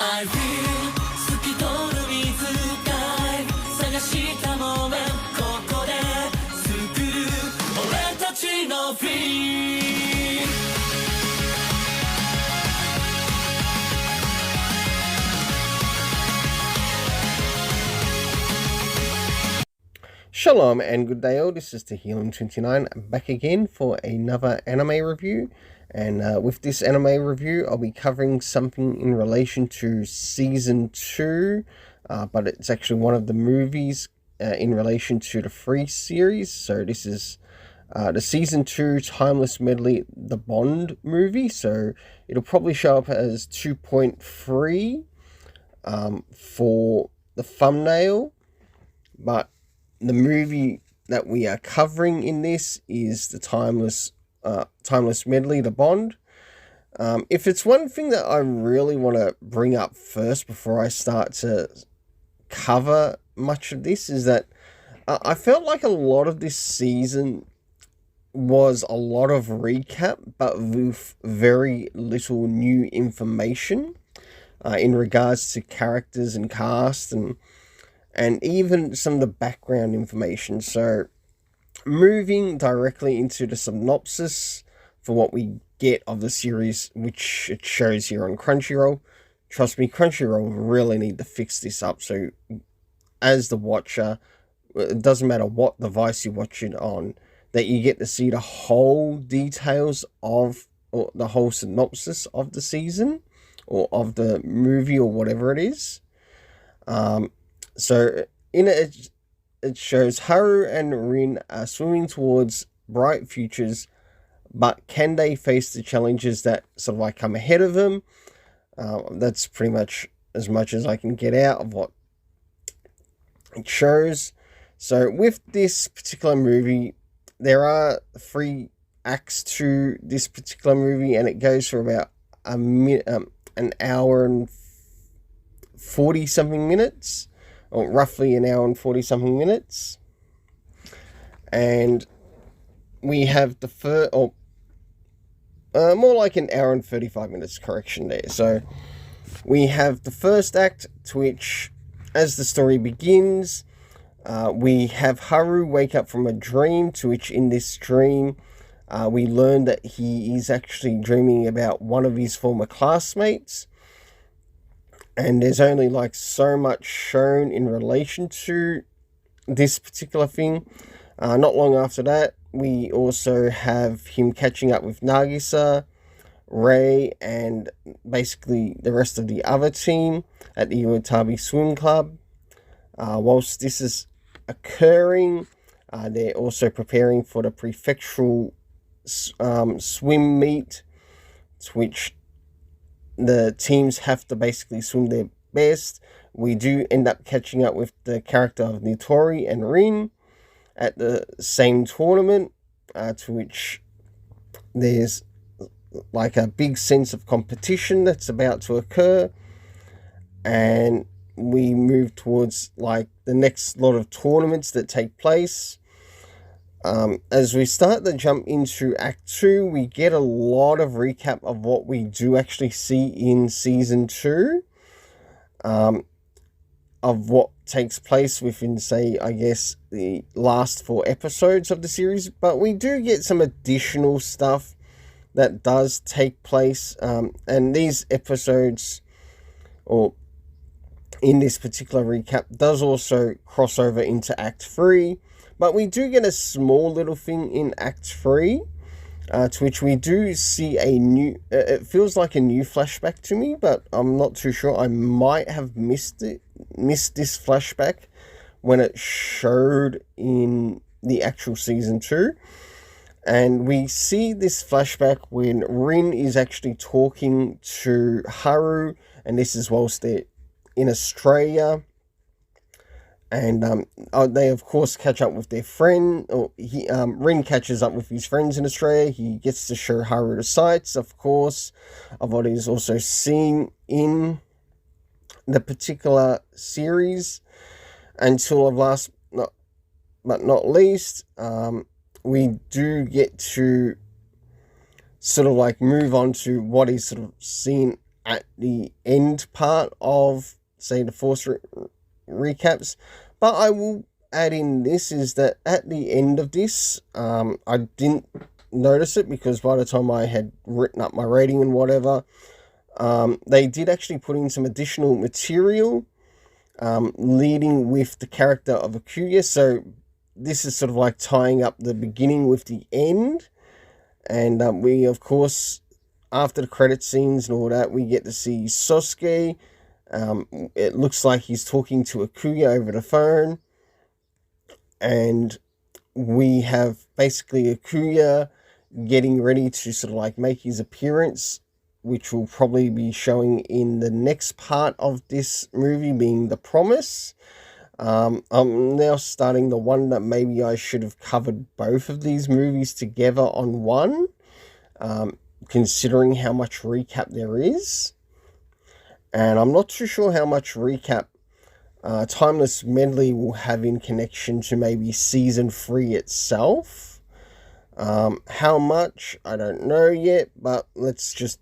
I feel 透き通る水かい探したもめここで作る俺たちのフィール Shalom and good day all, this is the Healing29 back again for another anime review, and with this anime review I'll be covering something in relation to Season 2, but it's actually one of the movies in relation to the Free series. So this is the Season 2 Timeless Medley, the Bond movie, so it'll probably show up as 2.3 for the thumbnail, but the movie that we are covering in this is the Timeless Medley, the Bond. If it's one thing that I really want to bring up first before I start to cover much of this, is that I felt like a lot of this season was a lot of recap, but with very little new information in regards to characters and cast and even some of the background information. So moving directly into the synopsis for what we get of the series, which it shows here on Crunchyroll. Trust me, Crunchyroll really need to fix this up, so as the watcher, it doesn't matter what device you watch it on, that you get to see the whole details of, or the whole synopsis of the season or of the movie or whatever it is. So in it, it shows Haru and Rin are swimming towards bright futures, but can they face the challenges that sort of like come ahead of them? That's pretty much as I can get out of what it shows. So with this particular movie, there are 3 acts to this particular movie, and it goes for about an hour and 40 something minutes. Or roughly an hour and 40 something minutes. And we have the first, or more like an hour and 35 minutes, correction there. So we have the first act, to which, as the story begins, we have Haru wake up from a dream, to which in this dream we learn that he is actually dreaming about one of his former classmates. And there's only like so much shown in relation to this particular thing. Not long after that, we also have him catching up with Nagisa, Ray, and basically the rest of the other team at the Iwatabi Swim Club. Whilst this is occurring, they're also preparing for the prefectural swim meet, to which the teams have to basically swim their best. We do end up catching up with the character of Nitori and Rin at the same tournament, to which there's like a big sense of competition that's about to occur, and we move towards like the next lot of tournaments that take place. As we start to jump into Act 2, we get a lot of recap of what we do actually see in Season 2, of what takes place within, say, I guess, the last 4 episodes of the series, but we do get some additional stuff that does take place, and these episodes, or in this particular recap, does also cross over into Act 3. But we do get a small little thing in Act 3, to which we do see a new, it feels like a new flashback to me, but I'm not too sure. I might have missed this flashback when it showed in the actual Season 2. And we see this flashback when Rin is actually talking to Haru, and this is whilst they're in Australia. And they, of course, catch up with their friend, or Rin catches up with his friends in Australia. He gets to show Haru the sights, of course, of what he's also seen in the particular series. Until last but not least, we do get to sort of like move on to what is sort of seen at the end part of, say, the Force recaps. But I will add in this is that at the end of this, I didn't notice it because by the time I had written up my rating and whatever, they did actually put in some additional material leading with the character of Akuya. So this is sort of like tying up the beginning with the end. And we, of course, after the credit scenes and all that, we get to see Sosuke. It looks like he's talking to Akuya over the phone. And we have basically Akuya getting ready to sort of like make his appearance, which will probably be showing in the next part of this movie, being The Promise. I'm now starting to wonder maybe I should have covered both of these movies together on one, considering how much recap there is. And I'm not too sure how much recap Timeless Medley will have in connection to maybe Season 3 itself. How much, I don't know yet, but let's just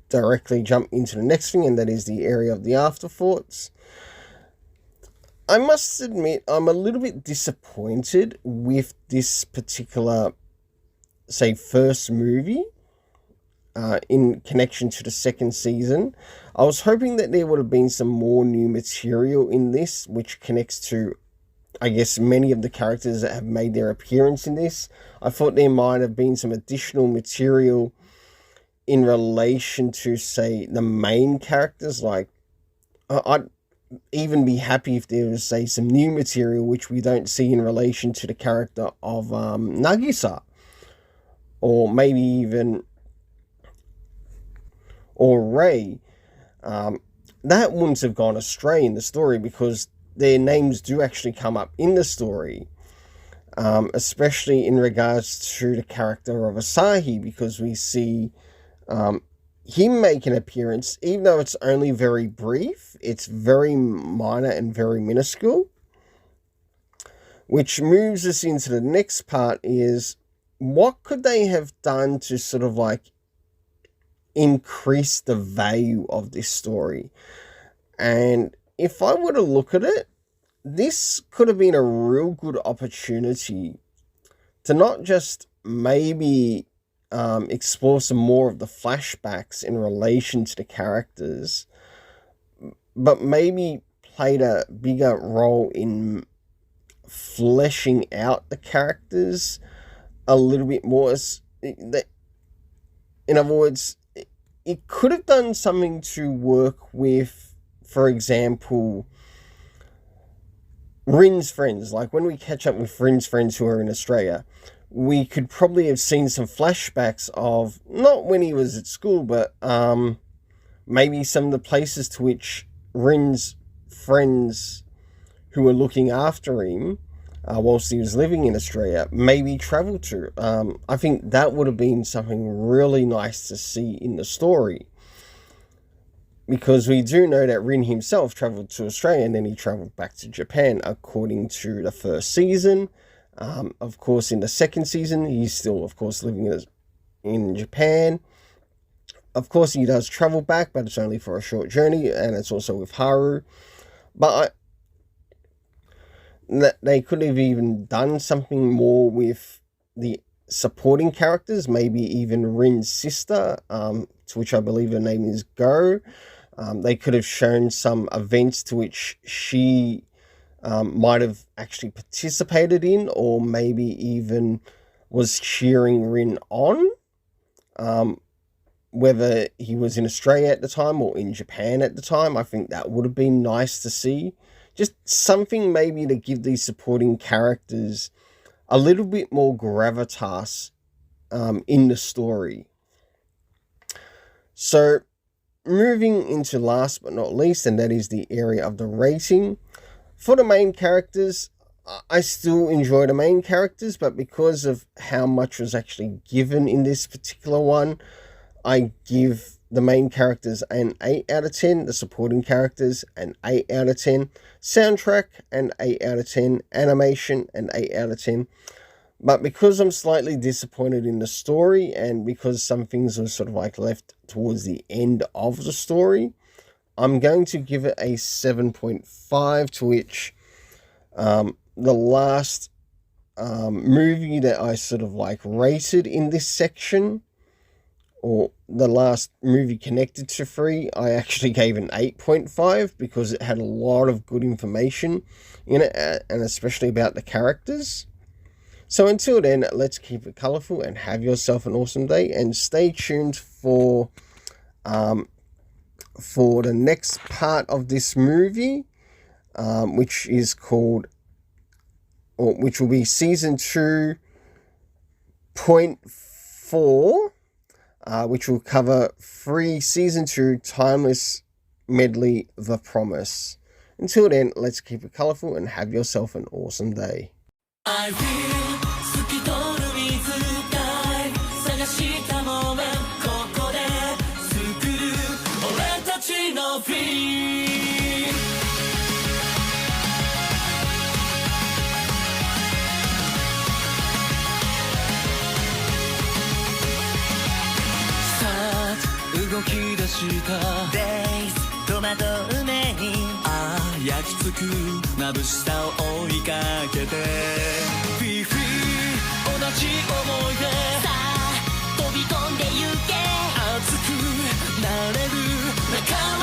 directly jump into the next thing, and that is the area of the afterthoughts. I must admit, I'm a little bit disappointed with this particular, say, first movie in connection to the second season. I was hoping that there would have been some more new material in this, which connects to, I guess, many of the characters that have made their appearance in this. I thought there might have been some additional material in relation to, say, the main characters. Like, I'd even be happy if there was, say, some new material which we don't see in relation to the character of Nagisa, or maybe even Rei. That wouldn't have gone astray in the story because their names do actually come up in the story, especially in regards to the character of Asahi, because we see him make an appearance, even though it's only very brief. It's very minor and very minuscule, which moves us into the next part. Is what could they have done to sort of like increase the value of this story? And if I were to look at it, this could have been a real good opportunity to not just maybe explore some more of the flashbacks in relation to the characters, but maybe played a bigger role in fleshing out the characters a little bit more. In other words, it could have done something to work with, for example, Rin's friends. Like when we catch up with Rin's friends who are in Australia, we could probably have seen some flashbacks of, not when he was at school, but maybe some of the places to which Rin's friends who were looking after him whilst he was living in Australia maybe travelled to. I think that would have been something really nice to see in the story, because we do know that Rin himself travelled to Australia and then he travelled back to Japan according to the first season. Of course, in the second season, he's still, of course, living in Japan. Of course, he does travel back, but it's only for a short journey, and it's also with Haru. But they could have even done something more with the supporting characters, maybe even Rin's sister, to which I believe her name is Go. They could have shown some events to which she might have actually participated in, or maybe even was cheering Rin on, whether he was in Australia at the time or in Japan at the time. I think that would have been nice to see. Just something maybe to give these supporting characters a little bit more gravitas in the story. So moving into last but not least, and that is the area of the rating. For the main characters, I still enjoy the main characters, but because of how much was actually given in this particular one, I give the main characters an 8 out of 10, the supporting characters an 8 out of 10, soundtrack an 8 out of 10, animation an 8 out of 10. But because I'm slightly disappointed in the story, and because some things were sort of like left towards the end of the story, I'm going to give it a 7.5, to which the last movie that I sort of like rated in this section, or the last movie connected to 3, I actually gave an 8.5 because it had a lot of good information in it, and especially about the characters. So until then, let's keep it colourful and have yourself an awesome day, and stay tuned for the next part of this movie, which is called, or which will be season 2.4, which will cover season 2 Timeless Medley The Promise. Until then, let's keep it colourful and have yourself an awesome day. I feel 透き通る水たい探したモメントここで作る俺たちのフィールさあ動き出した Days 戸惑う目に焼き付く眩しさを追いかけてフィーフィー同じ思いでさあ飛び込んでゆけ熱くなれる仲間